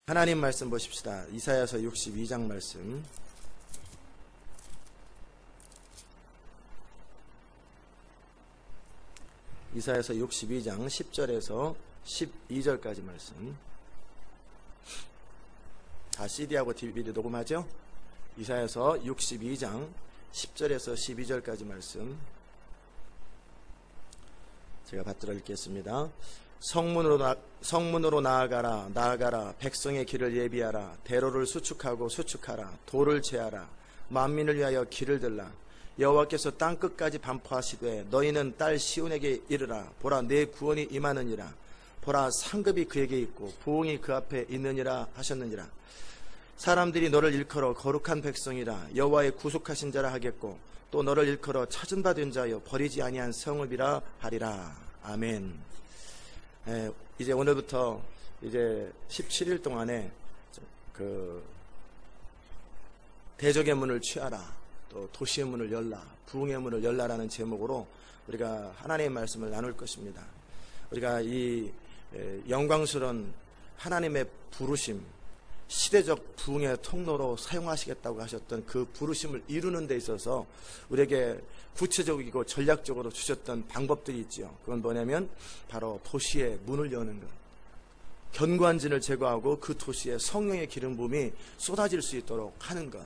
하나님 말씀 보십시다. 이사야서 62장 말씀. 이사야서 62장 10절에서 12절까지 말씀. 다 CD하고 DVD 녹음하죠? 이사야서 62장 10절에서 12절까지 말씀. 제가 받들어 읽겠습니다. 성문으로 나아가라. 백성의 길을 예비하라. 대로를 수축하라. 돌을 제하라. 만민을 위하여 길을 들라. 여호와께서 땅끝까지 반포하시되 너희는 딸 시온에게 이르라. 보라, 내 구원이 임하느니라. 보라, 상급이 그에게 있고 부흥이 그 앞에 있느니라 하셨느니라. 사람들이 너를 일컬어 거룩한 백성이라 여호와의 구속하신 자라 하겠고, 또 너를 일컬어 찾은 바 된 자여 버리지 아니한 성읍이라 하리라. 아멘. 이제 오늘부터 이제 17일 동안에 대적의 문을 취하라, 또 도시의 문을 열라, 부흥의 문을 열라라는 제목으로 우리가 하나님의 말씀을 나눌 것입니다. 우리가 이 영광스러운 하나님의 부르심, 시대적 부흥의 통로로 사용하시겠다고 하셨던 그 부르심을 이루는 데 있어서 우리에게 구체적이고 전략적으로 주셨던 방법들이 있죠. 그건 뭐냐면 바로 도시의 문을 여는 것, 견고한 진을 제거하고 그 도시에 성령의 기름 부음이 쏟아질 수 있도록 하는 것,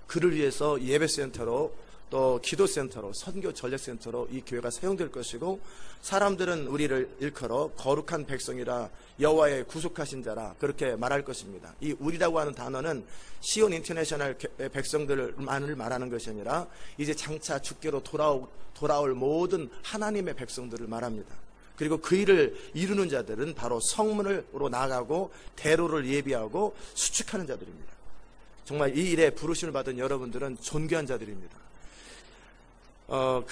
그를 위해서 예배센터로, 또 기도센터로, 선교 전략센터로 이 교회가 사용될 것이고, 사람들은 우리를 일컬어 거룩한 백성이라 여호와의 구속하신 자라 그렇게 말할 것입니다. 이 우리라고 하는 단어는 시온 인터내셔널 백성들만을 말하는 것이 아니라 이제 장차 주께로 돌아올 모든 하나님의 백성들을 말합니다. 그리고 그 일을 이루는 자들은 바로 성문으로 나아가고 대로를 예비하고 수축하는 자들입니다. 정말 이 일에 부르심을 받은 여러분들은 존귀한 자들입니다.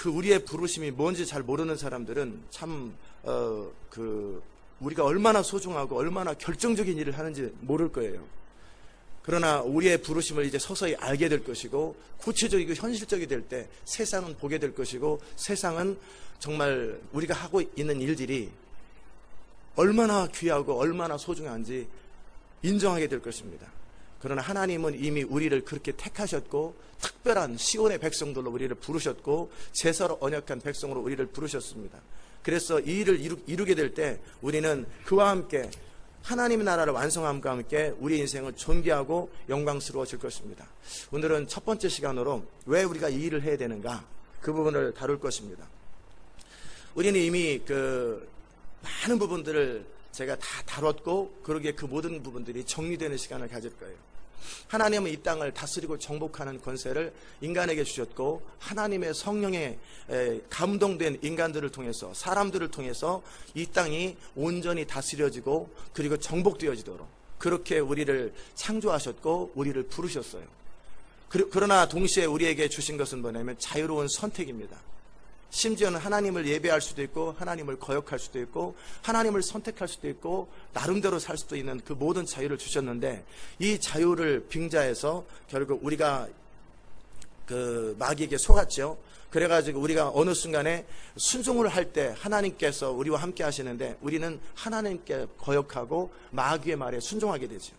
우리의 부르심이 뭔지 잘 모르는 사람들은 참, 우리가 얼마나 소중하고 얼마나 결정적인 일을 하는지 모를 거예요. 그러나 우리의 부르심을 이제 서서히 알게 될 것이고, 구체적이고 현실적이 될 때 세상은 보게 될 것이고, 세상은 정말 우리가 하고 있는 일들이 얼마나 귀하고 얼마나 소중한지 인정하게 될 것입니다. 그러나 하나님은 이미 우리를 그렇게 택하셨고, 특별한 시온의 백성들로 우리를 부르셨고, 제사로 언약한 백성으로 우리를 부르셨습니다. 그래서 이 일을 이루게 될 때 우리는 그와 함께 하나님의 나라를 완성함과 함께 우리의 인생은 존귀하고 영광스러워질 것입니다. 오늘은 첫 번째 시간으로 왜 우리가 이 일을 해야 되는가, 그 부분을 다룰 것입니다. 우리는 이미 많은 부분들을 제가 다 다뤘고, 그러기에 그 모든 부분들이 정리되는 시간을 가질 거예요. 하나님은 이 땅을 다스리고 정복하는 권세를 인간에게 주셨고, 하나님의 성령에 감동된 인간들을 통해서, 사람들을 통해서 이 땅이 온전히 다스려지고 그리고 정복되어지도록 그렇게 우리를 창조하셨고 우리를 부르셨어요. 그러나 동시에 우리에게 주신 것은 뭐냐면 자유로운 선택입니다. 심지어는 하나님을 예배할 수도 있고, 하나님을 거역할 수도 있고, 하나님을 선택할 수도 있고, 나름대로 살 수도 있는 그 모든 자유를 주셨는데, 이 자유를 빙자해서 결국 우리가 마귀에게 속았죠. 그래가지고 우리가 어느 순간에 순종을 할 때 하나님께서 우리와 함께 하시는데, 우리는 하나님께 거역하고 마귀의 말에 순종하게 되죠.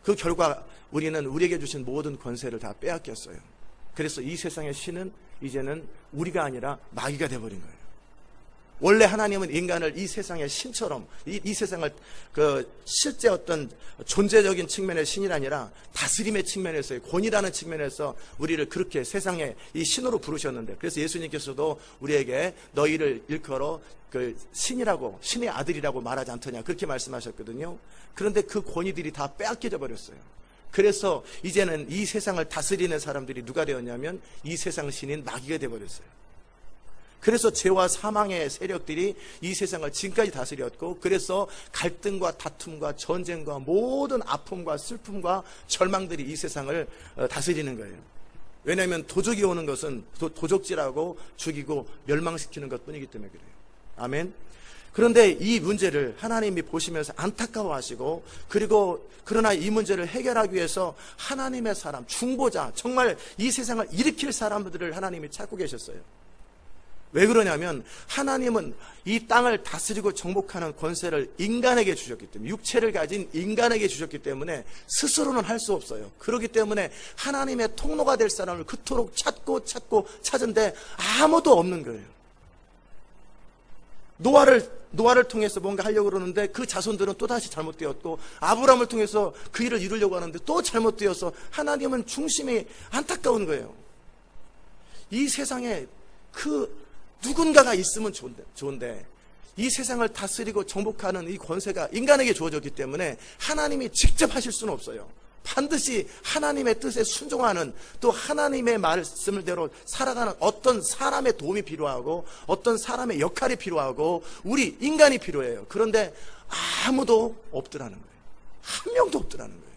그 결과 우리는 우리에게 주신 모든 권세를 다 빼앗겼어요. 그래서 이 세상의 신은 이제는 우리가 아니라 마귀가 되어버린 거예요. 원래 하나님은 인간을 이 세상의 신처럼, 이 세상을 실제 어떤 존재적인 측면의 신이 아니라 다스림의 측면에서의 권위라는 측면에서 우리를 그렇게 세상의 이 신으로 부르셨는데, 그래서 예수님께서도 우리에게 너희를 일컬어 신이라고, 신의 아들이라고 말하지 않더냐, 그렇게 말씀하셨거든요. 그런데 그 권위들이 다 빼앗겨져 버렸어요. 그래서 이제는 이 세상을 다스리는 사람들이 누가 되었냐면 이 세상 신인 마귀가 되어버렸어요. 그래서 죄와 사망의 세력들이 이 세상을 지금까지 다스렸고, 그래서 갈등과 다툼과 전쟁과 모든 아픔과 슬픔과 절망들이 이 세상을 다스리는 거예요. 왜냐하면 도적이 오는 것은 도적질하고 죽이고 멸망시키는 것뿐이기 때문에 그래요. 아멘. 그런데 이 문제를 하나님이 보시면서 안타까워하시고, 그러나 이 문제를 해결하기 위해서 하나님의 사람, 중보자, 정말 이 세상을 일으킬 사람들을 하나님이 찾고 계셨어요. 왜 그러냐면 하나님은 이 땅을 다스리고 정복하는 권세를 인간에게 주셨기 때문에, 육체를 가진 인간에게 주셨기 때문에 스스로는 할 수 없어요. 그렇기 때문에 하나님의 통로가 될 사람을 그토록 찾고 찾은데 아무도 없는 거예요. 노아를 통해서 뭔가 하려고 그러는데 그 자손들은 또다시 잘못되었고, 아브라함을 통해서 그 일을 이루려고 하는데 또 잘못되어서 하나님은 중심이 안타까운 거예요. 이 세상에 그 누군가가 있으면 좋은데 이 세상을 다스리고 정복하는 이 권세가 인간에게 주어졌기 때문에 하나님이 직접 하실 수는 없어요. 반드시 하나님의 뜻에 순종하는, 또 하나님의 말씀대로 살아가는 어떤 사람의 도움이 필요하고 어떤 사람의 역할이 필요하고 우리 인간이 필요해요. 그런데 아무도 없더라는 거예요. 한 명도 없더라는 거예요.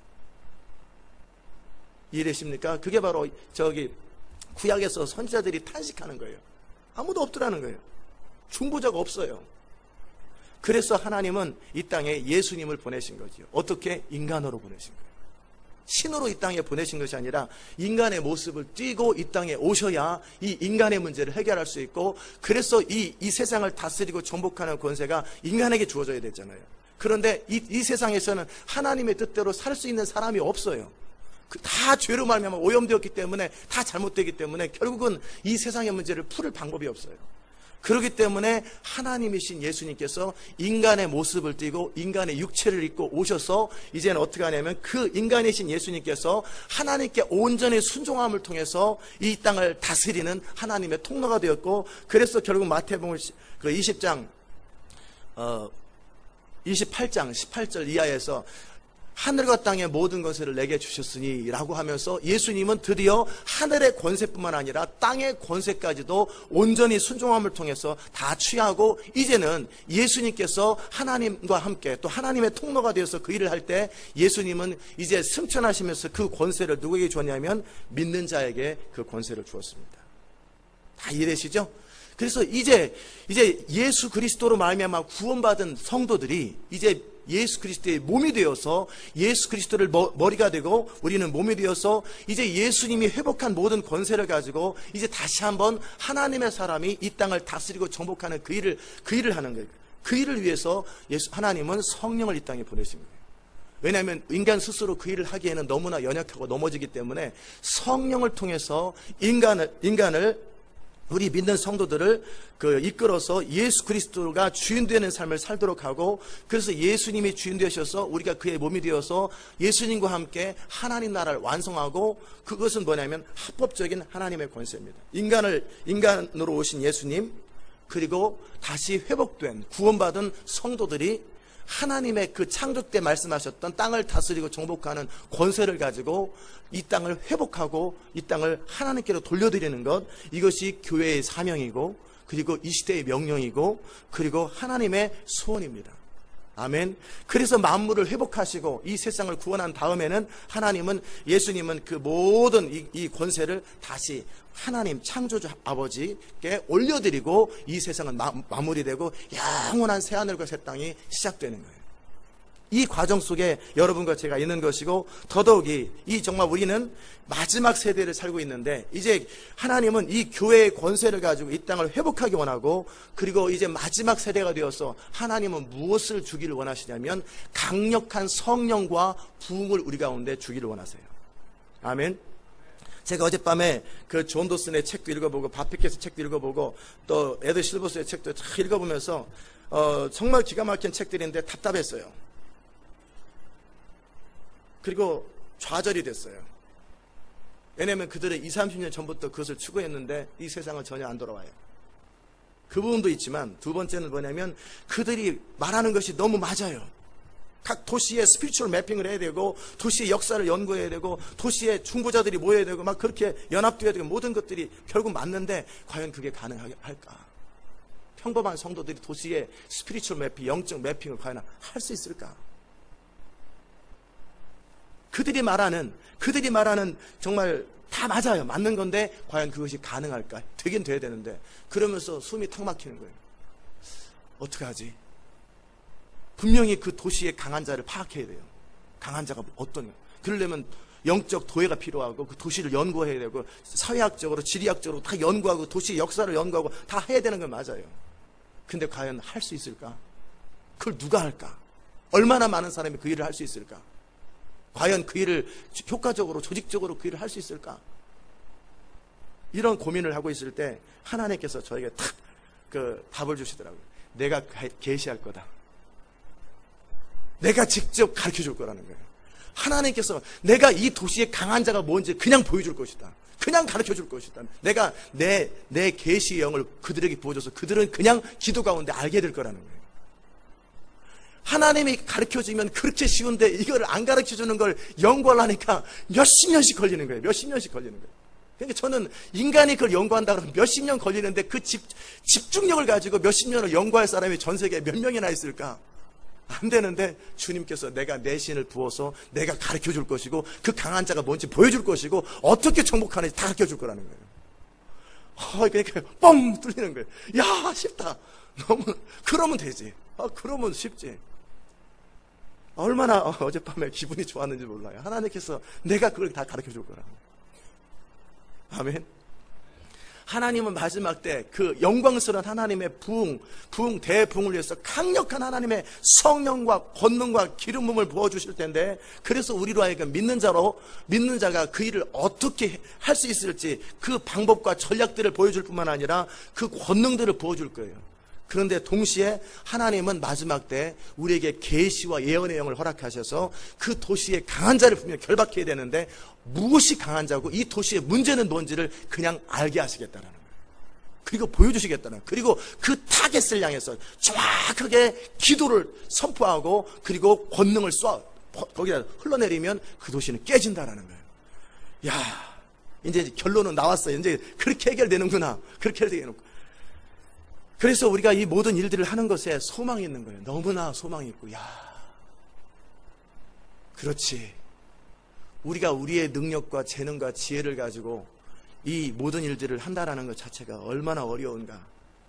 이해되십니까? 그게 바로 구약에서 선지자들이 탄식하는 거예요. 아무도 없더라는 거예요. 중보자가 없어요. 그래서 하나님은 이 땅에 예수님을 보내신 거죠. 어떻게? 인간으로 보내신 거예요. 신으로 이 땅에 보내신 것이 아니라 인간의 모습을 띠고 이 땅에 오셔야 이 인간의 문제를 해결할 수 있고, 그래서 이 세상을 다스리고 정복하는 권세가 인간에게 주어져야 되잖아요. 그런데 이 세상에서는 하나님의 뜻대로 살 수 있는 사람이 없어요. 다 죄로 말미암아 오염되었기 때문에, 다 잘못되기 때문에 결국은 이 세상의 문제를 풀을 방법이 없어요. 그렇기 때문에 하나님이신 예수님께서 인간의 모습을 띠고 인간의 육체를 입고 오셔서 이제는 어떻게 하냐면 그 인간이신 예수님께서 하나님께 온전히 순종함을 통해서 이 땅을 다스리는 하나님의 통로가 되었고, 그래서 결국 마태복음 20장 28장 18절 이하에서 하늘과 땅의 모든 것을 내게 주셨으니 라고 하면서 예수님은 드디어 하늘의 권세뿐만 아니라 땅의 권세까지도 온전히 순종함을 통해서 다 취하고, 이제는 예수님께서 하나님과 함께 또 하나님의 통로가 되어서 그 일을 할 때 예수님은 이제 승천하시면서 그 권세를 누구에게 주었냐면 믿는 자에게 그 권세를 주었습니다. 다 이해되시죠? 그래서 이제 예수 그리스도로 말미암아 구원받은 성도들이 이제 예수 그리스도의 몸이 되어서 예수 그리스도를 머리가 되고 우리는 몸이 되어서 이제 예수님이 회복한 모든 권세를 가지고 이제 다시 한번 하나님의 사람이 이 땅을 다스리고 정복하는 그 일을 하는 거예요. 그 일을 위해서 하나님은 성령을 이 땅에 보내신 거예요. 왜냐하면 인간 스스로 그 일을 하기에는 너무나 연약하고 넘어지기 때문에 성령을 통해서 인간을 우리 믿는 성도들을 이끌어서 예수 그리스도가 주인 되는 삶을 살도록 하고, 그래서 예수님이 주인 되셔서 우리가 그의 몸이 되어서 예수님과 함께 하나님 나라를 완성하고, 그것은 뭐냐면 합법적인 하나님의 권세입니다. 인간으로 오신 예수님, 그리고 다시 회복된 구원받은 성도들이 하나님의 그 창조 때 말씀하셨던 땅을 다스리고 정복하는 권세를 가지고 이 땅을 회복하고 이 땅을 하나님께로 돌려드리는 것, 이것이 교회의 사명이고, 그리고 이 시대의 명령이고, 그리고 하나님의 소원입니다. 아멘. 그래서 만물을 회복하시고 이 세상을 구원한 다음에는 하나님은, 예수님은 그 모든 이 권세를 다시 하나님 창조주 아버지께 올려드리고 이 세상은 마무리되고 영원한 새하늘과 새 땅이 시작되는 거예요. 이 과정 속에 여러분과 제가 있는 것이고, 더더욱이 정말 우리는 마지막 세대를 살고 있는데, 이제 하나님은 이 교회의 권세를 가지고 이 땅을 회복하기 원하고, 그리고 이제 마지막 세대가 되어서 하나님은 무엇을 주기를 원하시냐면 강력한 성령과 부흥을 우리 가운데 주기를 원하세요. 아멘. 제가 어젯밤에 그 존 도슨의 책도 읽어보고 바피켓의 책도 읽어보고 또 에드 실버스의 책도 다 읽어보면서 정말 기가 막힌 책들인데 답답했어요. 그리고 좌절이 됐어요. 왜냐하면 그들은 20, 30년 전부터 그것을 추구했는데 이 세상은 전혀 안 돌아와요. 그 부분도 있지만 두 번째는 뭐냐면 그들이 말하는 것이 너무 맞아요. 각 도시의 스피리추얼 매핑을 해야 되고, 도시의 역사를 연구해야 되고, 도시의 중보자들이 모여야 되고, 막 그렇게 연합되어야 되고, 모든 것들이 결국 맞는데 과연 그게 가능할까? 평범한 성도들이 도시의 스피리추얼 매핑, 영적 매핑을 과연 할 수 있을까? 그들이 말하는 정말 다 맞아요. 맞는 건데 과연 그것이 가능할까? 되긴 돼야 되는데, 그러면서 숨이 탁 막히는 거예요. 어떻게 하지? 분명히 그 도시의 강한 자를 파악해야 돼요. 강한 자가 어떤, 그러려면 영적 도회가 필요하고 그 도시를 연구해야 되고 사회학적으로 지리학적으로 다 연구하고 도시의 역사를 연구하고 다 해야 되는 건 맞아요. 근데 과연 할 수 있을까? 그걸 누가 할까? 얼마나 많은 사람이 그 일을 할 수 있을까? 과연 그 일을 효과적으로 조직적으로 그 일을 할 수 있을까? 이런 고민을 하고 있을 때 하나님께서 저에게 탁 그 답을 주시더라고요. 내가 계시할 거다. 내가 직접 가르쳐 줄 거라는 거예요. 하나님께서 내가 이 도시의 강한 자가 뭔지 그냥 보여줄 것이다. 그냥 가르쳐 줄 것이다. 내가 내 계시의 영을 그들에게 부어줘서 그들은 그냥 기도 가운데 알게 될 거라는 거예요. 하나님이 가르쳐 주면 그렇게 쉬운데 이걸 안 가르쳐 주는 걸 연구하려니까 몇십 년씩 걸리는 거예요. 몇십 년씩 걸리는 거예요. 그러니까 저는 인간이 그걸 연구한다 그러면 몇십 년 걸리는데 그 집중력을 가지고 몇십 년을 연구할 사람이 전 세계에 몇 명이나 있을까? 안 되는데 주님께서 내가 내 신을 부어서 내가 가르쳐 줄 것이고 그 강한 자가 뭔지 보여줄 것이고 어떻게 정복하는지 다 가르쳐 줄 거라는 거예요. 그러니까 뻥 뚫리는 거예요. 야, 쉽다. 너무 그러면 되지. 그러면 쉽지. 얼마나 어젯밤에 기분이 좋았는지 몰라요. 하나님께서 내가 그걸 다 가르쳐 줄 거라고. 아멘. 하나님은 마지막 때 그 영광스러운 하나님의 대부흥을 위해서 강력한 하나님의 성령과 권능과 기름 부음을 부어주실 텐데, 그래서 우리로 하여금 믿는 자가 그 일을 어떻게 할 수 있을지 그 방법과 전략들을 보여줄 뿐만 아니라 그 권능들을 부어줄 거예요. 그런데 동시에 하나님은 마지막 때 우리에게 계시와 예언의 영을 허락하셔서 그 도시의 강한 자를 분명히 결박해야 되는데, 무엇이 강한 자고 이 도시의 문제는 뭔지를 그냥 알게 하시겠다는 거예요. 그리고 보여주시겠다는 거예요. 그리고 그 타겟을 향해서 정확하게 기도를 선포하고 그리고 권능을 거기다 흘러내리면 그 도시는 깨진다라는 거예요. 야, 이제 결론은 나왔어요. 이제 그렇게 해결되는구나. 그렇게 해결되는구나. 그래서 우리가 이 모든 일들을 하는 것에 소망이 있는 거예요. 너무나 소망이 있고, 야, 그렇지. 우리가 우리의 능력과 재능과 지혜를 가지고 이 모든 일들을 한다라는 것 자체가 얼마나 어려운가.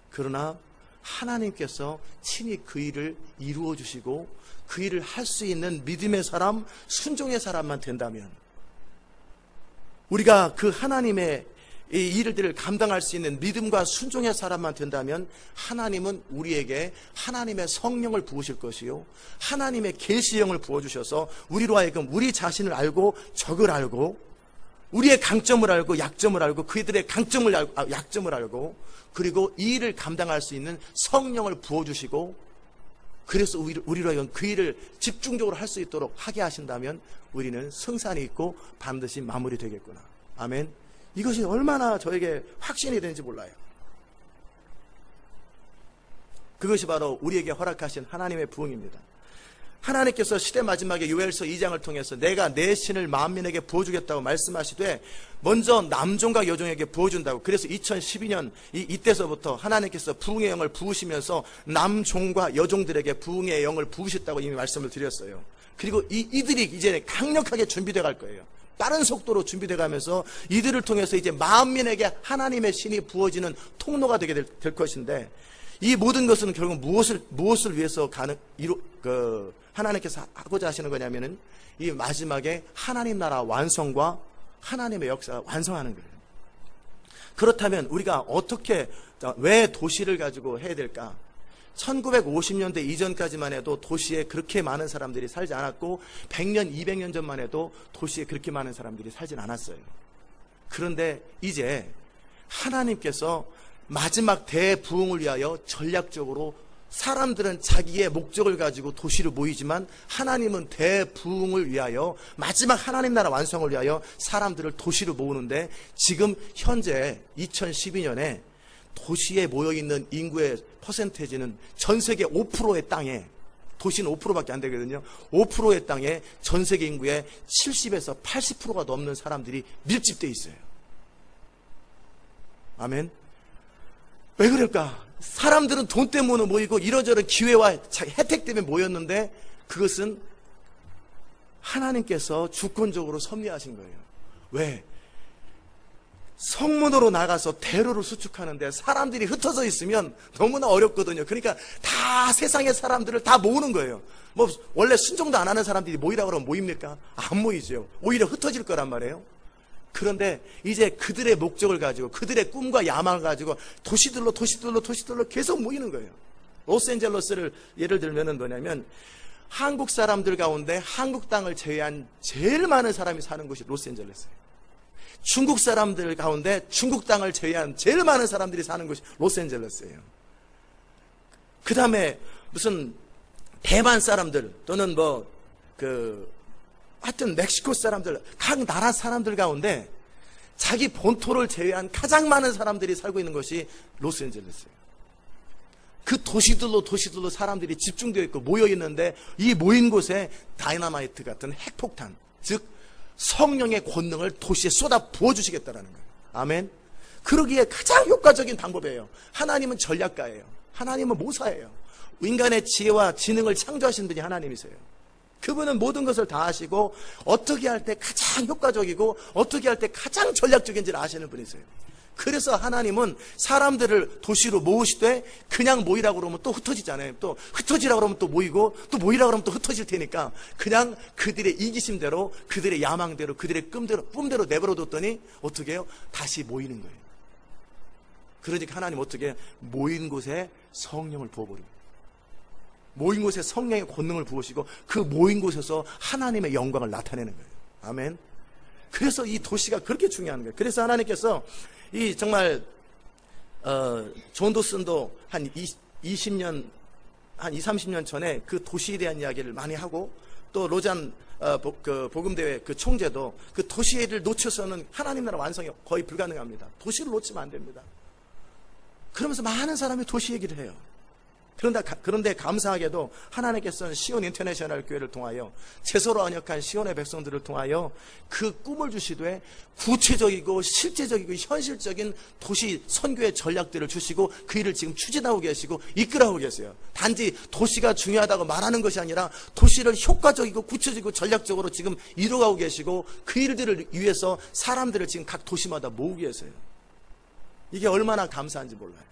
그러나 하나님께서 친히 그 일을 이루어 주시고 그 일을 할 수 있는 믿음의 사람, 순종의 사람만 된다면, 우리가 그 하나님의 이 일들을 감당할 수 있는 믿음과 순종의 사람만 된다면 하나님은 우리에게 하나님의 성령을 부으실 것이요, 하나님의 계시형을 부어주셔서 우리로 하여금 우리 자신을 알고 적을 알고 우리의 강점을 알고 약점을 알고 그들의 강점을 알고 약점을 알고 그리고 이 일을 감당할 수 있는 성령을 부어주시고, 그래서 우리로 하여금 그 일을 집중적으로 할 수 있도록 하게 하신다면 우리는 승산이 있고 반드시 마무리되겠구나. 아멘. 이것이 얼마나 저에게 확신이 되는지 몰라요. 그것이 바로 우리에게 허락하신 하나님의 부흥입니다. 하나님께서 시대 마지막에 요엘서 2장을 통해서 내가 내 신을 만민에게 부어주겠다고 말씀하시되 먼저 남종과 여종에게 부어준다고. 그래서 2012년 이때서부터 하나님께서 부흥의 영을 부으시면서 남종과 여종들에게 부흥의 영을 부으셨다고 이미 말씀을 드렸어요. 그리고 이들이 이제 강력하게 준비되어 갈 거예요. 빠른 속도로 준비되어 가면서 이들을 통해서 이제 만민에게 하나님의 신이 부어지는 통로가 되게 될 것인데, 이 모든 것은 결국 무엇을 위해서 하나님께서 하고자 하시는 거냐면은 이 마지막에 하나님 나라 완성과 하나님의 역사가 완성하는 거예요. 그렇다면 우리가 왜 도시를 가지고 해야 될까? 1950년대 이전까지만 해도 도시에 그렇게 많은 사람들이 살지 않았고 100년, 200년 전만 해도 도시에 그렇게 많은 사람들이 살진 않았어요. 그런데 이제 하나님께서 마지막 대부흥을 위하여 전략적으로, 사람들은 자기의 목적을 가지고 도시를 모이지만 하나님은 대부흥을 위하여, 마지막 하나님 나라 완성을 위하여 사람들을 도시로 모으는데, 지금 현재 2012년에 도시에 모여있는 인구의 퍼센테이지는 전 세계 5%의 땅에, 도시는 5%밖에 안 되거든요. 5%의 땅에 전 세계 인구의 70에서 80%가 넘는 사람들이 밀집되어 있어요. 아멘. 왜 그럴까? 사람들은 돈 때문에 모이고 이러저런 기회와 혜택 때문에 모였는데, 그것은 하나님께서 주권적으로 섭리하신 거예요. 왜? 성문으로 나가서 대로를 수축하는데 사람들이 흩어져 있으면 너무나 어렵거든요. 그러니까 다 세상의 사람들을 다 모으는 거예요. 뭐 원래 순종도 안 하는 사람들이 모이라고 그러면 모입니까? 안 모이죠. 오히려 흩어질 거란 말이에요. 그런데 이제 그들의 목적을 가지고 그들의 꿈과 야망을 가지고 도시들로 계속 모이는 거예요. 로스앤젤레스를 예를 들면 뭐냐면 한국 사람들 가운데 한국 땅을 제외한 제일 많은 사람이 사는 곳이 로스앤젤레스예요. 중국 사람들 가운데 중국 땅을 제외한 제일 많은 사람들이 사는 곳이 로스앤젤레스예요. 그 다음에 무슨 대만 사람들 또는 하여튼 멕시코 사람들, 각 나라 사람들 가운데 자기 본토를 제외한 가장 많은 사람들이 살고 있는 것이 로스앤젤레스예요. 그 도시들로 사람들이 집중되어 있고 모여 있는데 이 모인 곳에 다이너마이트 같은 핵폭탄, 즉 성령의 권능을 도시에 쏟아 부어주시겠다라는 거예요. 아멘. 그러기에 가장 효과적인 방법이에요. 하나님은 전략가예요. 하나님은 모사예요. 인간의 지혜와 지능을 창조하신 분이 하나님이세요. 그분은 모든 것을 다 아시고 어떻게 할 때 가장 효과적이고 어떻게 할 때 가장 전략적인지를 아시는 분이세요. 그래서 하나님은 사람들을 도시로 모으시되 그냥 모이라고 그러면 또 흩어지잖아요. 또 흩어지라고 그러면 또 모이고 또 모이라고 그러면 또 흩어질 테니까 그냥 그들의 이기심대로 그들의 야망대로 그들의 꿈대로 내버려 뒀더니 어떻게 해요? 다시 모이는 거예요. 그러니까 하나님 어떻게 모인 곳에 성령을 부어버립니다. 모인 곳에 성령의 권능을 부으시고 그 모인 곳에서 하나님의 영광을 나타내는 거예요. 아멘. 그래서 이 도시가 그렇게 중요한 거예요. 그래서 하나님께서 이 정말 존 도슨도 한 20년 한 30년 전에 그 도시에 대한 이야기를 많이 하고 또 로잔 복음대회 그 총재도 그 도시를 놓쳐서는 하나님 나라 완성이 거의 불가능합니다. 도시를 놓치면 안 됩니다. 그러면서 많은 사람이 도시 얘기를 해요. 그런데 감사하게도 하나님께서는 시온 인터내셔널 교회를 통하여 채소로 언약한 시온의 백성들을 통하여 그 꿈을 주시되 구체적이고 실제적이고 현실적인 도시 선교의 전략들을 주시고 그 일을 지금 추진하고 계시고 이끌어가고 계세요. 단지 도시가 중요하다고 말하는 것이 아니라 도시를 효과적이고 구체적이고 전략적으로 지금 이루어가고 계시고 그 일들을 위해서 사람들을 지금 각 도시마다 모으고 계세요. 이게 얼마나 감사한지 몰라요.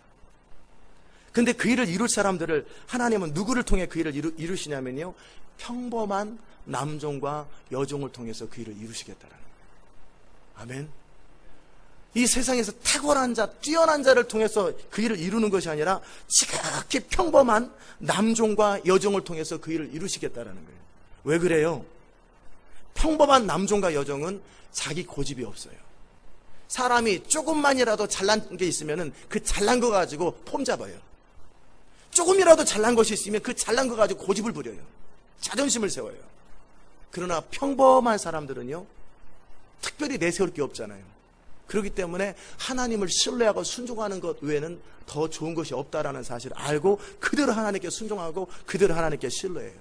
근데 그 일을 이룰 사람들을 하나님은 누구를 통해 그 일을 이루시냐면요, 평범한 남종과 여종을 통해서 그 일을 이루시겠다라는 거예요. 아멘. 이 세상에서 탁월한 자, 뛰어난 자를 통해서 그 일을 이루는 것이 아니라 지극히 평범한 남종과 여종을 통해서 그 일을 이루시겠다라는 거예요. 왜 그래요? 평범한 남종과 여종은 자기 고집이 없어요. 사람이 조금만이라도 잘난 게 있으면 그 잘난 거 가지고 폼 잡아요. 조금이라도 잘난 것이 있으면 그 잘난 거 가지고 고집을 부려요. 자존심을 세워요. 그러나 평범한 사람들은요, 특별히 내세울 게 없잖아요. 그렇기 때문에 하나님을 신뢰하고 순종하는 것 외에는 더 좋은 것이 없다라는 사실을 알고 그대로 하나님께 순종하고 그대로 하나님께 신뢰해요.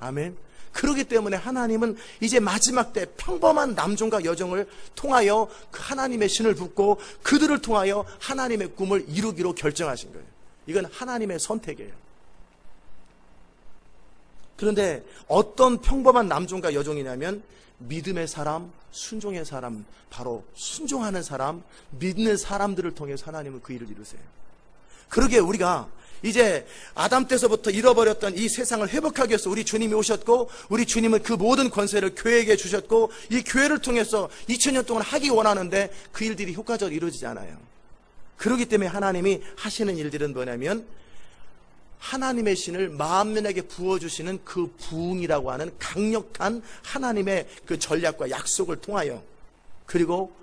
아멘. 그렇기 때문에 하나님은 이제 마지막 때 평범한 남종과 여종을 통하여 그 하나님의 신을 붓고 그들을 통하여 하나님의 꿈을 이루기로 결정하신 거예요. 이건 하나님의 선택이에요. 그런데 어떤 평범한 남종과 여종이냐면 믿음의 사람, 순종의 사람, 바로 순종하는 사람, 믿는 사람들을 통해서 하나님은 그 일을 이루세요. 그러기에 우리가 이제 아담 때서부터 잃어버렸던 이 세상을 회복하기 위해서 우리 주님이 오셨고 우리 주님은 그 모든 권세를 교회에게 주셨고 이 교회를 통해서 2000년 동안 하기 원하는데 그 일들이 효과적으로 이루어지지 않아요. 그렇기 때문에 하나님이 하시는 일들은 뭐냐면 하나님의 신을 만민에게 부어주시는 그 부흥이라고 하는 강력한 하나님의 그 전략과 약속을 통하여 그리고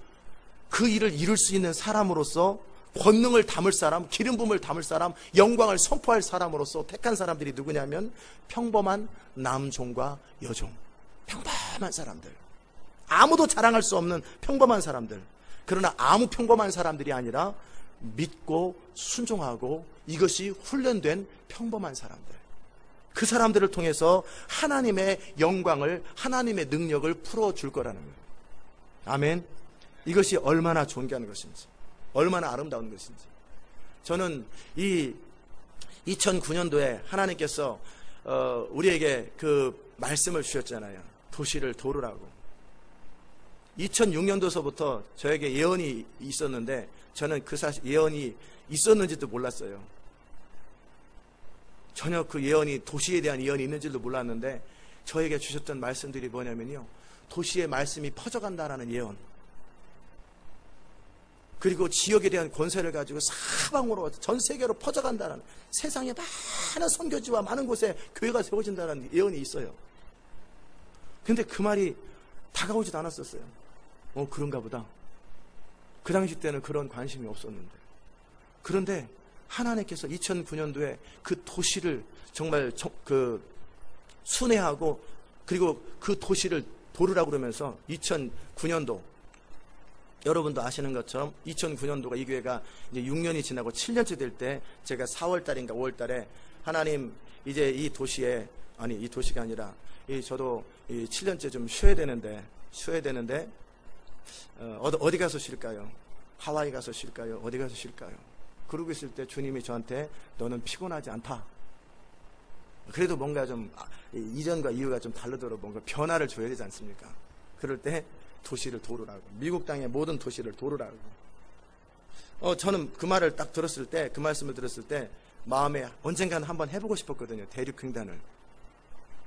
그 일을 이룰 수 있는 사람으로서 권능을 담을 사람, 기름 부음을 담을 사람, 영광을 선포할 사람으로서 택한 사람들이 누구냐면 평범한 남종과 여종, 평범한 사람들, 아무도 자랑할 수 없는 평범한 사람들. 그러나 아무 평범한 사람들이 아니라 믿고 순종하고 이것이 훈련된 평범한 사람들, 그 사람들을 통해서 하나님의 영광을, 하나님의 능력을 풀어줄 거라는 거예요. 아멘. 이것이 얼마나 존귀한 것인지, 얼마나 아름다운 것인지. 저는 이 2009년도에 하나님께서 우리에게 그 말씀을 주셨잖아요. 도시를 도르라고. 2006년도서부터 저에게 예언이 있었는데 저는 그 사실 예언이 있었는지도 몰랐어요. 전혀 그 예언이 도시에 대한 예언이 있는지도 몰랐는데 저에게 주셨던 말씀들이 뭐냐면요, 도시의 말씀이 퍼져간다라는 예언, 그리고 지역에 대한 권세를 가지고 사방으로 전 세계로 퍼져간다는, 세상에 많은 선교지와 많은 곳에 교회가 세워진다는 예언이 있어요. 근데 그 말이 다가오지도 않았었어요. 그런가 보다. 그 당시 때는 그런 관심이 없었는데. 그런데 하나님께서 2009년도에 그 도시를 정말 순회하고, 그리고 그 도시를 도르라고 그러면서 2009년도, 여러분도 아시는 것처럼 2009년도가 이 교회가 이제 6년이 지나고 7년째 될 때 제가 4월 달인가 5월 달에 하나님 이제 이 도시에, 아니 이 도시가 아니라 저도 7년째 좀 쉬어야 되는데 어디 가서 쉴까요? 하와이 가서 쉴까요? 어디 가서 쉴까요? 그러고 있을 때 주님이 저한테 너는 피곤하지 않다. 그래도 뭔가 좀 이전과 이후가 좀 다르도록 뭔가 변화를 줘야 되지 않습니까? 그럴 때 도시를 도르라고, 미국 땅의 모든 도시를 도르라고. 저는 그 말을 딱 들었을 때, 그 말씀을 들었을 때 마음에 언젠가는 한번 해보고 싶었거든요. 대륙횡단을.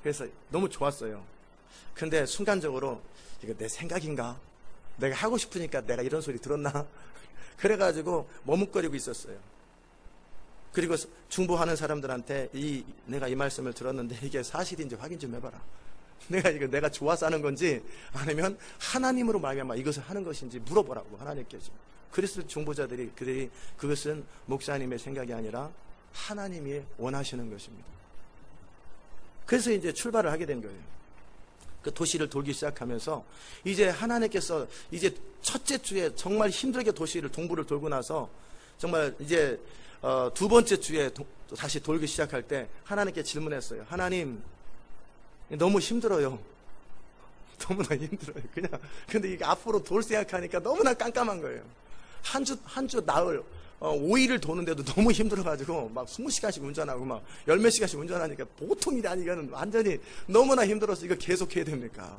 그래서 너무 좋았어요. 근데 순간적으로 이거 내 생각인가? 내가 하고 싶으니까 내가 이런 소리 들었나? 그래가지고 머뭇거리고 있었어요. 그리고 중보하는 사람들한테 내가 이 말씀을 들었는데 이게 사실인지 확인 좀 해봐라. 내가 좋아서 하는 건지 아니면 하나님으로 말미암아 이것을 하는 것인지 물어보라고, 하나님께서. 그리스도 중보자들이 그것은 목사님의 생각이 아니라 하나님이 원하시는 것입니다. 그래서 이제 출발을 하게 된 거예요. 그 도시를 돌기 시작하면서 이제 하나님께서 이제 첫째 주에 정말 힘들게 도시를 동부를 돌고 나서 정말 이제 두 번째 주에 다시 돌기 시작할 때 하나님께 질문했어요. 하나님, 너무 힘들어요. 너무나 힘들어요. 근데 이게 앞으로 돌 생각하니까 너무나 깜깜한 거예요. 한 주 나흘, 5일을 도는데도 너무 힘들어가지고 막 20시간씩 운전하고 막 열몇 시간씩 운전하니까 보통 일이 아니거든. 완전히 너무나 힘들어서 이거 계속 해야 됩니까?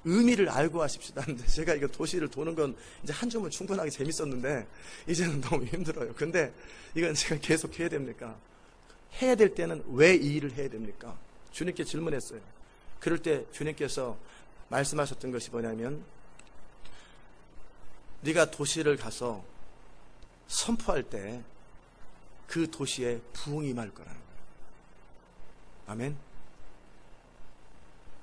의미를 알고 하십시다. 근데 제가 이거 도시를 도는 건 이제 한 주면 충분하게 재밌었는데 이제는 너무 힘들어요. 근데 이건 제가 계속 해야 됩니까? 해야 될 때는 왜 이 일을 해야 됩니까? 주님께 질문했어요. 그럴 때 주님께서 말씀하셨던 것이 뭐냐면, 네가 도시를 가서 선포할 때 그 도시에 부흥이 임할 거라는 거예요. 아멘.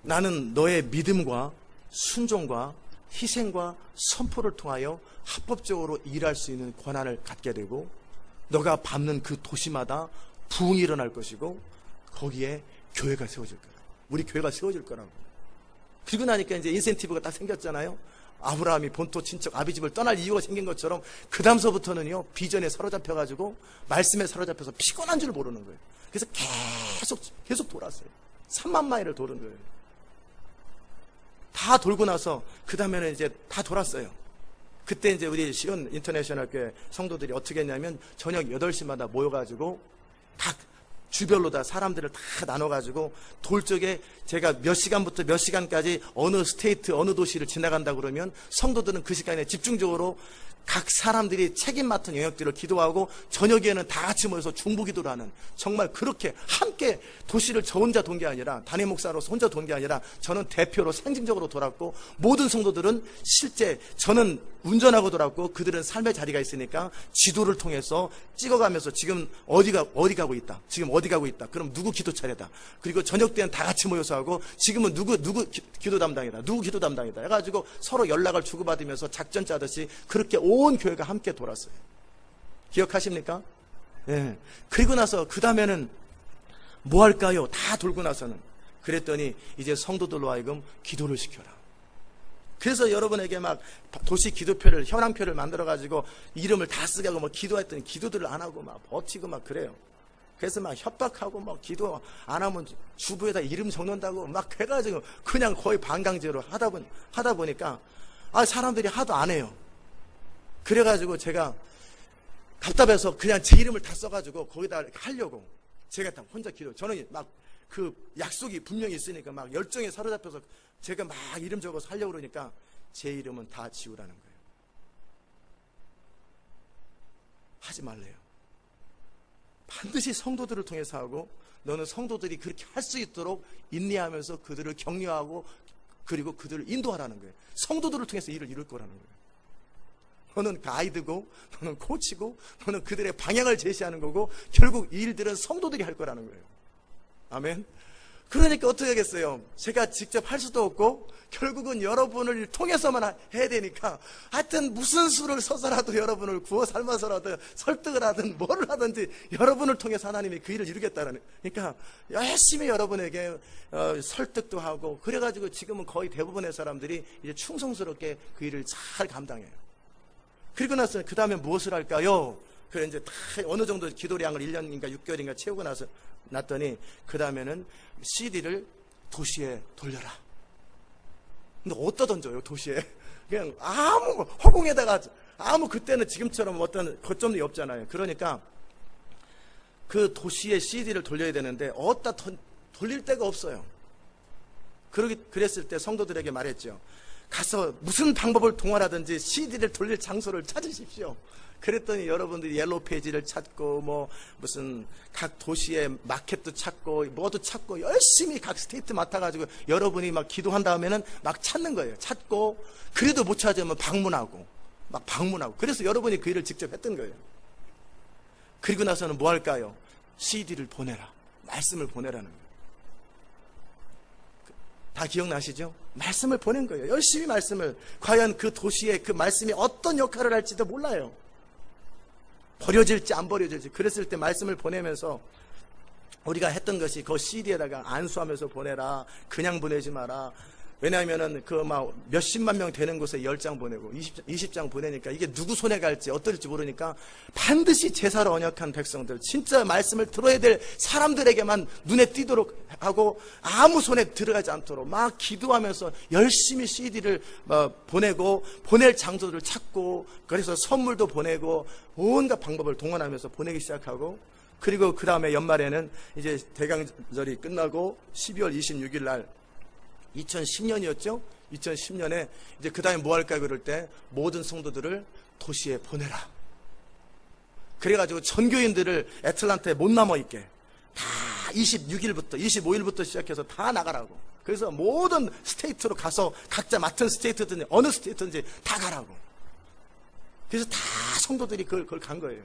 나는 너의 믿음과 순종과 희생과 선포를 통하여 합법적으로 일할 수 있는 권한을 갖게 되고, 너가 밟는 그 도시마다 부흥이 일어날 것이고 거기에 교회가 세워질 거라고. 우리 교회가 세워질 거라고. 그리고 나니까 이제 인센티브가 딱 생겼잖아요. 아브라함이 본토 친척 아비집을 떠날 이유가 생긴 것처럼 그 다음서부터는요, 비전에 사로잡혀가지고 말씀에 사로잡혀서 피곤한 줄 모르는 거예요. 그래서 계속 돌았어요. 3만 마일을 도는 거예요. 다 돌고 나서 그 다음에는 이제 다 돌았어요. 그때 이제 우리 시온 인터내셔널 교회 성도들이 어떻게 했냐면 저녁 8시마다 모여가지고 각 주별로 다 사람들을 다 나눠가지고 돌 쪽에 제가 몇 시간부터 몇 시간까지 어느 스테이트 어느 도시를 지나간다 그러면 성도들은 그 시간에 집중적으로 각 사람들이 책임 맡은 영역들을 기도하고 저녁에는 다 같이 모여서 중보기도를 하는, 정말 그렇게 함께 도시를 저 혼자 돈 게 아니라, 담임 목사로서 혼자 돈 게 아니라 저는 대표로 상징적으로 돌았고, 모든 성도들은 실제 저는 운전하고 돌았고 그들은 삶의 자리가 있으니까 지도를 통해서 찍어가면서 지금 어디 가고 있다, 지금 어디 가고 있다, 그럼 누구 기도 차례다, 그리고 저녁 때는 다 같이 모여서 하고 지금은 누구 기도 담당이다, 누구 기도 담당이다 해가지고 서로 연락을 주고받으면서 작전 짜듯이 그렇게 온 교회가 함께 돌았어요. 기억하십니까? 예. 그리고 나서 그 다음에는 뭐 할까요? 다 돌고 나서는 그랬더니 이제 성도들로 하여금 기도를 시켜라. 그래서 여러분에게 막 도시 기도표를, 현황표를 만들어가지고 이름을 다 쓰게 하고 뭐 기도했더니 기도들을 안 하고 막 버티고 막 그래요. 그래서 막 협박하고 막 기도 안 하면 주부에다 이름 적는다고 막 해가지고 그냥 거의 반강제로 하다 보니까 사람들이 하도 안 해요. 그래가지고 제가 답답해서 그냥 제 이름을 다 써가지고 거기다 하려고 제가 다 혼자 기도. 저는 막 그 약속이 분명히 있으니까 막 열정에 사로잡혀서 제가 막 이름 적어서 하려고 그러니까 제 이름은 다 지우라는 거예요. 하지 말래요. 반드시 성도들을 통해서 하고, 너는 성도들이 그렇게 할 수 있도록 인내하면서 그들을 격려하고 그리고 그들을 인도하라는 거예요. 성도들을 통해서 일을 이룰 거라는 거예요. 너는 가이드고, 너는 코치고, 너는 그들의 방향을 제시하는 거고, 결국 이 일들은 성도들이 할 거라는 거예요. 아멘. 그러니까 어떻게 하겠어요? 제가 직접 할 수도 없고 결국은 여러분을 통해서만 해야 되니까, 하여튼 무슨 수를 서서라도 여러분을 구워 삶아서라도 설득을 하든 뭐를 하든지 여러분을 통해서 하나님이 그 일을 이루겠다는, 그러니까 열심히 여러분에게 설득도 하고, 그래가지고 지금은 거의 대부분의 사람들이 이제 충성스럽게 그 일을 잘 감당해요. 그리고 나서 그 다음에 무엇을 할까요? 그래 이제 다 어느 정도 기도량을 1년인가 6개월인가 채우고 나서 났더니, 그 다음에는 CD를 도시에 돌려라. 근데 어디다 던져요, 도시에? 그냥 아무 허공에다가, 아무, 그때는 지금처럼 어떤 거점이 없잖아요. 그러니까 그 도시에 CD를 돌려야 되는데 어디다 돌릴 데가 없어요. 그랬을 때 성도들에게 말했죠. 가서 무슨 방법을 동원하든지 CD를 돌릴 장소를 찾으십시오. 그랬더니 여러분들이 옐로우 페이지를 찾고, 뭐 무슨 각 도시의 마켓도 찾고, 뭐도 찾고, 열심히 각 스테이트 맡아가지고 여러분이 막 기도한 다음에는 막 찾는 거예요. 찾고, 그래도 못 찾으면 방문하고, 막 방문하고. 그래서 여러분이 그 일을 직접 했던 거예요. 그리고 나서는 뭐 할까요? CD를 보내라. 말씀을 보내라는 거예요. 다 기억나시죠? 말씀을 보낸 거예요. 열심히 말씀을. 과연 그 도시에 그 말씀이 어떤 역할을 할지도 몰라요. 버려질지 안 버려질지. 그랬을 때 말씀을 보내면서 우리가 했던 것이 그 CD에다가 안수하면서 보내라. 그냥 보내지 마라. 왜냐하면은 그 막 몇십만 명 되는 곳에 10장 보내고 20장 보내니까 이게 누구 손에 갈지 어떨지 모르니까 반드시 제사로 언약한 백성들, 진짜 말씀을 들어야 될 사람들에게만 눈에 띄도록 하고, 아무 손에 들어가지 않도록 막 기도하면서 열심히 CD를 보내고, 보낼 장소들을 찾고, 그래서 선물도 보내고 온갖 방법을 동원하면서 보내기 시작하고, 그리고 그 다음에 연말에는 이제 대강절이 끝나고 12월 26일 날 2010년이었죠? 2010년에 이제 그 다음에 뭐 할까 그럴 때 모든 성도들을 도시에 보내라. 그래가지고 전교인들을 애틀란타에 못 남아있게 다 26일부터 25일부터 시작해서 다 나가라고. 그래서 모든 스테이트로 가서 각자 맡은 스테이트든지 어느 스테이트든지 다 가라고. 그래서 다 성도들이 그걸 간 거예요.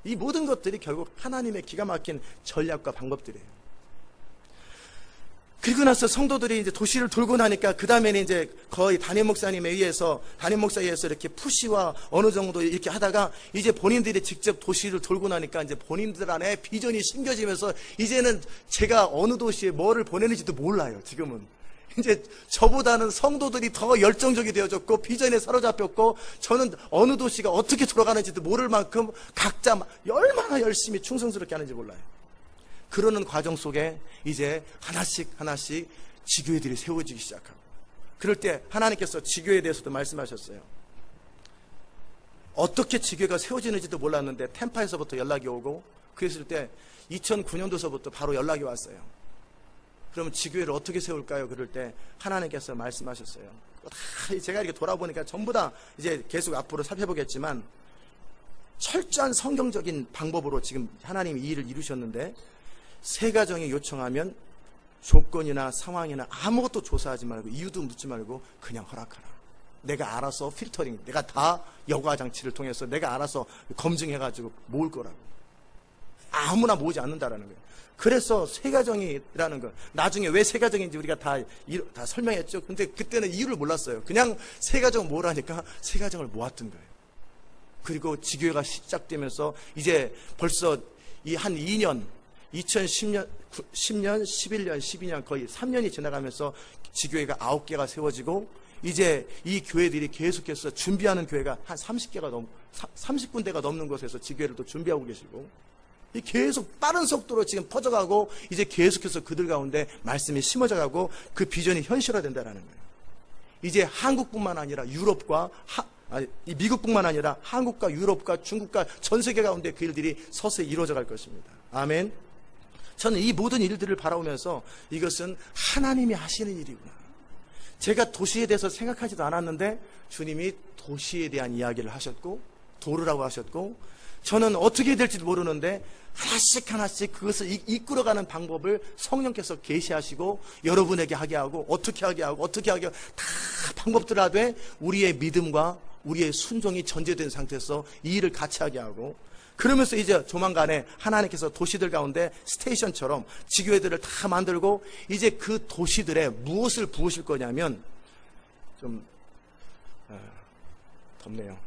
이 모든 것들이 결국 하나님의 기가 막힌 전략과 방법들이에요. 그리고 나서 성도들이 이제 도시를 돌고 나니까 그 다음에는 이제 거의 담임 목사에 의해서 이렇게 푸시와 어느 정도 이렇게 하다가 이제 본인들이 직접 도시를 돌고 나니까 이제 본인들 안에 비전이 심겨지면서 이제는 제가 어느 도시에 뭐를 보내는지도 몰라요. 지금은 이제 저보다는 성도들이 더 열정적이 되어졌고 비전에 사로잡혔고, 저는 어느 도시가 어떻게 돌아가는지도 모를 만큼 각자 얼마나 열심히 충성스럽게 하는지 몰라요. 그러는 과정 속에 이제 하나씩 지교회들이 세워지기 시작하고, 그럴 때 하나님께서 지교회에 대해서도 말씀하셨어요. 어떻게 지교회가 세워지는지도 몰랐는데 템파에서부터 연락이 오고, 그랬을 때 2009년도서부터 바로 연락이 왔어요. 그러면 지교회를 어떻게 세울까요? 그럴 때 하나님께서 말씀하셨어요. 다 제가 이렇게 돌아보니까 전부 다 이제 계속 앞으로 살펴보겠지만, 철저한 성경적인 방법으로 지금 하나님이 이 일을 이루셨는데, 세 가정이 요청하면 조건이나 상황이나 아무것도 조사하지 말고 이유도 묻지 말고 그냥 허락하라. 내가 알아서 필터링, 내가 다 여과장치를 통해서 내가 알아서 검증해가지고 모을 거라고. 아무나 모으지 않는다라는 거예요. 그래서 세 가정이라는 거, 나중에 왜 세 가정인지 우리가 다 설명했죠. 근데 그때는 이유를 몰랐어요. 그냥 세 가정 모으라니까 세 가정을 모았던 거예요. 그리고 지교회가 시작되면서 이제 벌써 이 한 2년, 2010년, 10년, 11년, 12년 거의 3년이 지나가면서 지교회가 9개가 세워지고, 이제 이 교회들이 계속해서 준비하는 교회가 한 30군데가 넘는 곳에서 지교회를 또 준비하고 계시고, 계속 빠른 속도로 지금 퍼져가고, 이제 계속해서 그들 가운데 말씀이 심어져가고 그 비전이 현실화된다는 거예요. 이제 한국뿐만 아니라 유럽과 미국뿐만 아니라 한국과 유럽과 중국과 전 세계 가운데 그 일들이 서서히 이루어져 갈 것입니다. 아멘. 저는 이 모든 일들을 바라보면서 이것은 하나님이 하시는 일이구나. 제가 도시에 대해서 생각하지도 않았는데 주님이 도시에 대한 이야기를 하셨고 도르라고 하셨고, 저는 어떻게 될지도 모르는데 하나씩 하나씩 그것을 이끌어가는 방법을 성령께서 계시하시고 여러분에게 하게 하고 어떻게 하게 하고 다 방법들 하되 우리의 믿음과 우리의 순종이 전제된 상태에서 이 일을 같이 하게 하고, 그러면서 이제 조만간에 하나님께서 도시들 가운데 스테이션처럼 지교회들을 다 만들고 이제 그 도시들에 무엇을 부으실 거냐면, 좀 덥네요.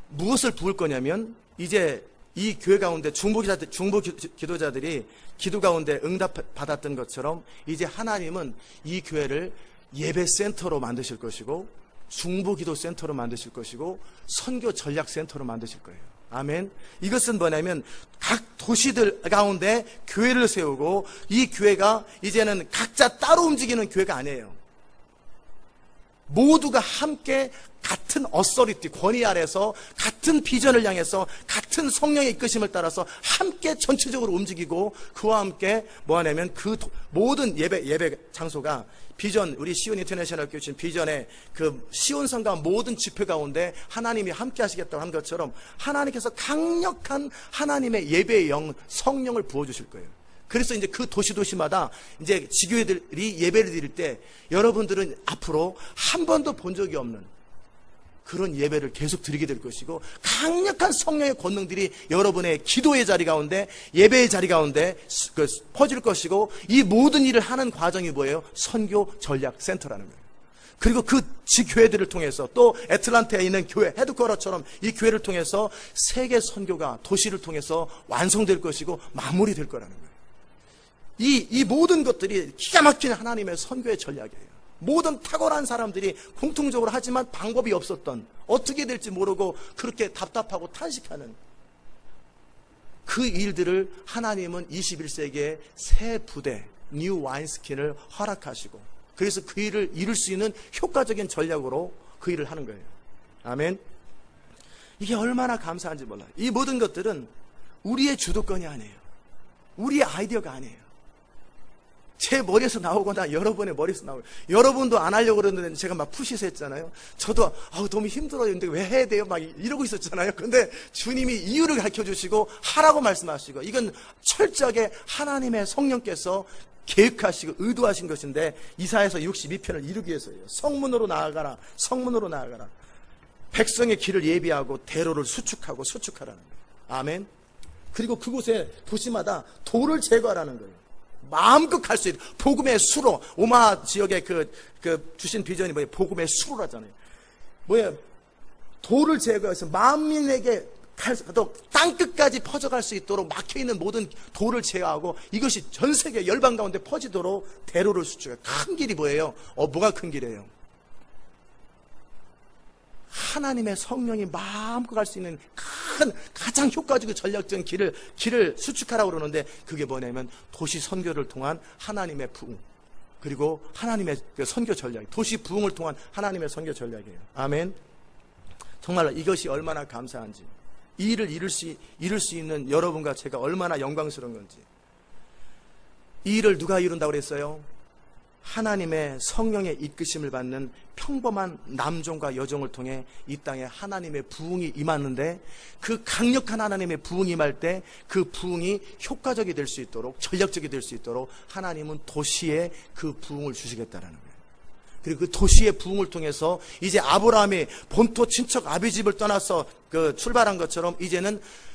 무엇을 부을 거냐면, 이제 이 교회 가운데 중보 기도자들이 기도 가운데 응답 받았던 것처럼 이제 하나님은 이 교회를 예배 센터로 만드실 것이고 중보 기도 센터로 만드실 것이고 선교 전략 센터로 만드실 거예요. 아멘. 이것은 뭐냐면 각 도시들 가운데 교회를 세우고, 이 교회가 이제는 각자 따로 움직이는 교회가 아니에요. 모두가 함께 같은 어서리티, 권위 아래서 같은 비전을 향해서 같은 성령의 이끄심을 따라서 함께 전체적으로 움직이고, 그와 함께 뭐 하냐면 그 모든 예배 장소가 비전, 우리 시온 인터내셔널 교회 주신 비전의 그 시온성과 모든 집회 가운데 하나님이 함께 하시겠다고 한 것처럼 하나님께서 강력한 하나님의 예배의 영, 성령을 부어주실 거예요. 그래서 이제 그 도시마다 이제 지교회들이 예배를 드릴 때 여러분들은 앞으로 한 번도 본 적이 없는 그런 예배를 계속 드리게 될 것이고, 강력한 성령의 권능들이 여러분의 기도의 자리 가운데, 예배의 자리 가운데 퍼질 것이고, 이 모든 일을 하는 과정이 뭐예요? 선교 전략 센터라는 거예요. 그리고 그 지교회들을 통해서 또 애틀란타에 있는 교회 헤드쿼터처럼 이 교회를 통해서 세계 선교가 도시를 통해서 완성될 것이고 마무리될 거라는 거예요. 이 모든 것들이 기가 막힌 하나님의 선교의 전략이에요. 모든 탁월한 사람들이 공통적으로 하지만 방법이 없었던, 어떻게 될지 모르고 그렇게 답답하고 탄식하는 그 일들을 하나님은 21세기에 새 부대, 뉴 와인스킨을 허락하시고, 그래서 그 일을 이룰 수 있는 효과적인 전략으로 그 일을 하는 거예요. 아멘. 이게 얼마나 감사한지 몰라요. 이 모든 것들은 우리의 주도권이 아니에요. 우리의 아이디어가 아니에요. 제 머리에서 나오거나 여러분의 머리에서 나오고, 여러분도 안 하려고 그러는데 제가 막 푸시서 했잖아요. 저도 너무 힘들어요. 근데 왜 해야 돼요? 막 이러고 있었잖아요. 근데 주님이 이유를 가르쳐 주시고 하라고 말씀하시고, 이건 철저하게 하나님의 성령께서 계획하시고 의도하신 것인데, 이사야서 62편을 이루기 위해서예요. 성문으로 나아가라, 성문으로 나아가라. 백성의 길을 예비하고 대로를 수축하라는 거예요. 아멘. 그리고 그곳에 도시마다 돌을 제거하라는 거예요. 마음껏 갈 수 있는 복음의 수로, 오마 지역에 그 주신 비전이 뭐예요? 복음의 수로라잖아요. 뭐예요? 돌을 제거해서 만민에게 또 땅끝까지 퍼져갈 수 있도록 막혀있는 모든 돌을 제거하고, 이것이 전 세계 열방 가운데 퍼지도록 대로를 수축해요. 큰 길이 뭐예요? 뭐가 큰 길이에요? 하나님의 성령이 마음껏 갈 수 있는 큰, 가장 효과적이고 전략적인 길을 수축하라고 그러는데, 그게 뭐냐면 도시 선교를 통한 하나님의 부흥, 그리고 하나님의 선교 전략, 도시 부흥을 통한 하나님의 선교 전략이에요. 아멘. 정말 이것이 얼마나 감사한지, 이 일을 이룰 수 있는 여러분과 제가 얼마나 영광스러운 건지. 이 일을 누가 이룬다고 그랬어요? 하나님의 성령의 이끄심을 받는 평범한 남종과 여종을 통해 이 땅에 하나님의 부흥이 임하는데, 그 강력한 하나님의 부흥이 임할 때 그 부흥이 효과적이 될 수 있도록, 전략적이 될 수 있도록 하나님은 도시에 그 부흥을 주시겠다라는 거예요. 그리고 그 도시의 부흥을 통해서 이제 아브라함이 본토 친척 아비 집을 떠나서 출발한 것처럼,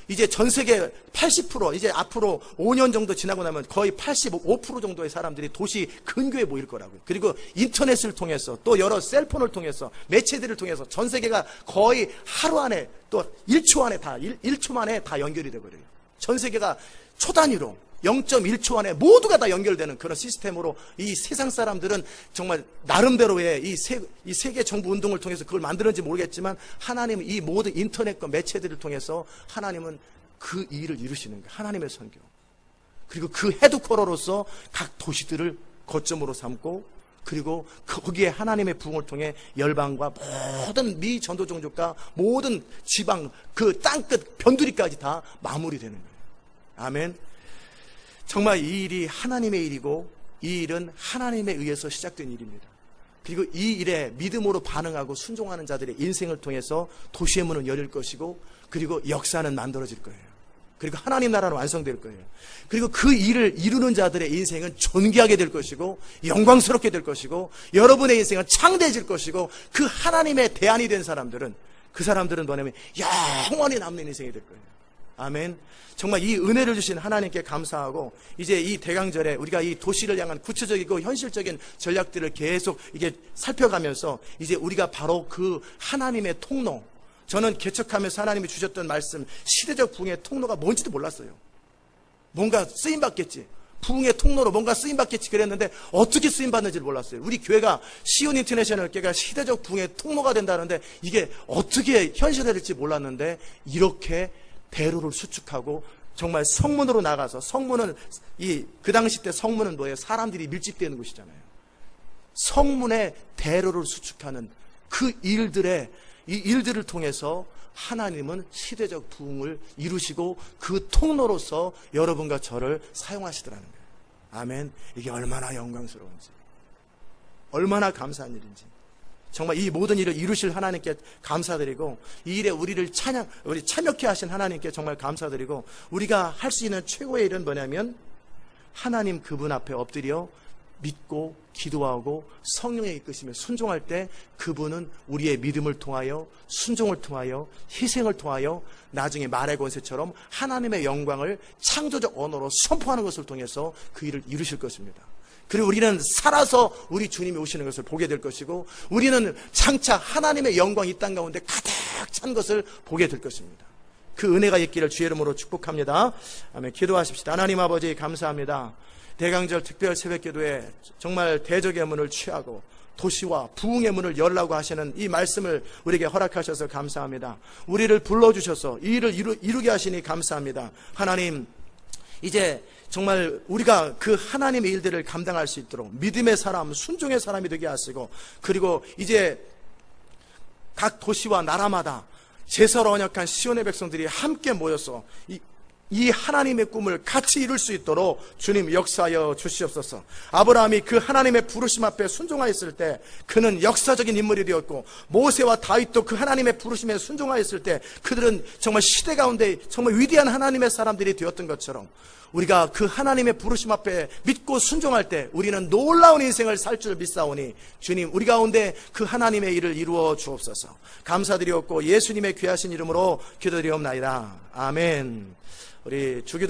이제 전 세계 80%, 이제 앞으로 5년 정도 지나고 나면 거의 85% 정도의 사람들이 도시 근교에 모일 거라고요. 그리고 인터넷을 통해서, 또 여러 셀폰을 통해서, 매체들을 통해서 전 세계가 거의 하루 안에, 또 1초 안에 1초 만에 다 연결이 되버려요. 전 세계가 초단위로 0.1초 안에 모두가 다 연결되는 그런 시스템으로, 이 세상 사람들은 정말 나름대로의 이 세계 정부 운동을 통해서 그걸 만드는지 모르겠지만, 하나님은 이 모든 인터넷과 매체들을 통해서 하나님은 그 일을 이루시는 거예요. 하나님의 선교. 그리고 그 헤드쿼터로서 각 도시들을 거점으로 삼고, 그리고 거기에 하나님의 부흥을 통해 열방과 모든 미 전도 종족과 모든 지방, 그 땅끝 변두리까지 다 마무리되는 거예요. 아멘. 정말 이 일이 하나님의 일이고, 이 일은 하나님에 의해서 시작된 일입니다. 그리고 이 일에 믿음으로 반응하고 순종하는 자들의 인생을 통해서 도시의 문은 열릴 것이고, 그리고 역사는 만들어질 거예요. 그리고 하나님 나라는 완성될 거예요. 그리고 그 일을 이루는 자들의 인생은 존귀하게 될 것이고 영광스럽게 될 것이고, 여러분의 인생은 창대해질 것이고, 그 하나님의 대안이 된 사람들은, 그 사람들은 뭐냐면 영원히 남는 인생이 될 거예요. 아멘. 정말 이 은혜를 주신 하나님께 감사하고, 이제 이 대강절에 우리가 이 도시를 향한 구체적이고 현실적인 전략들을 계속 이게 살펴가면서, 이제 우리가 바로 그 하나님의 통로, 저는 개척하면서 하나님이 주셨던 말씀, 시대적 부흥의 통로가 뭔지도 몰랐어요. 뭔가 쓰임받겠지, 부흥의 통로로 뭔가 쓰임받겠지 그랬는데 어떻게 쓰임받는지를 몰랐어요. 우리 교회가 시온 인터내셔널 교회가 시대적 부흥의 통로가 된다는데 이게 어떻게 현실화될지 몰랐는데, 이렇게 대로를 수축하고 정말 성문으로 나가서, 성문은 그 당시 때 성문은 뭐예요? 사람들이 밀집되는 곳이잖아요. 성문의 대로를 수축하는 그 일들의, 이 일들을 통해서 하나님은 시대적 부흥을 이루시고 그 통로로서 여러분과 저를 사용하시더라는 거예요. 아멘. 이게 얼마나 영광스러운지, 얼마나 감사한 일인지, 정말 이 모든 일을 이루실 하나님께 감사드리고, 이 일에 우리 참여케 하신 하나님께 정말 감사드리고, 우리가 할 수 있는 최고의 일은 뭐냐면 하나님 그분 앞에 엎드려 믿고 기도하고 성령의 이끄심에 순종할 때, 그분은 우리의 믿음을 통하여, 순종을 통하여, 희생을 통하여 나중에 말의 권세처럼 하나님의 영광을 창조적 언어로 선포하는 것을 통해서 그 일을 이루실 것입니다. 그리고 우리는 살아서 우리 주님이 오시는 것을 보게 될 것이고, 우리는 장차 하나님의 영광이 이 땅 가운데 가득 찬 것을 보게 될 것입니다. 그 은혜가 있기를 주의 이름으로 축복합니다. 아멘. 기도하십시다. 하나님 아버지 감사합니다. 대강절 특별 새벽기도에 정말 대적의 문을 취하고 도시와 부흥의 문을 열라고 하시는 이 말씀을 우리에게 허락하셔서 감사합니다. 우리를 불러주셔서 이 일을 이루게 하시니 감사합니다. 하나님, 이제 정말 우리가 그 하나님의 일들을 감당할 수 있도록 믿음의 사람, 순종의 사람이 되게 하시고, 그리고 이제 각 도시와 나라마다 제사로 언약한 시온의 백성들이 함께 모여서 이 하나님의 꿈을 같이 이룰 수 있도록 주님 역사하여 주시옵소서. 아브라함이 그 하나님의 부르심 앞에 순종하였을 때 그는 역사적인 인물이 되었고, 모세와 다윗도 그 하나님의 부르심에 순종하였을 때 그들은 정말 시대 가운데 정말 위대한 하나님의 사람들이 되었던 것처럼, 우리가 그 하나님의 부르심 앞에 믿고 순종할 때 우리는 놀라운 인생을 살 줄 믿사오니, 주님 우리 가운데 그 하나님의 일을 이루어 주옵소서. 감사드리옵고 예수님의 귀하신 이름으로 기도드리옵나이다. 아멘. 우리 주기도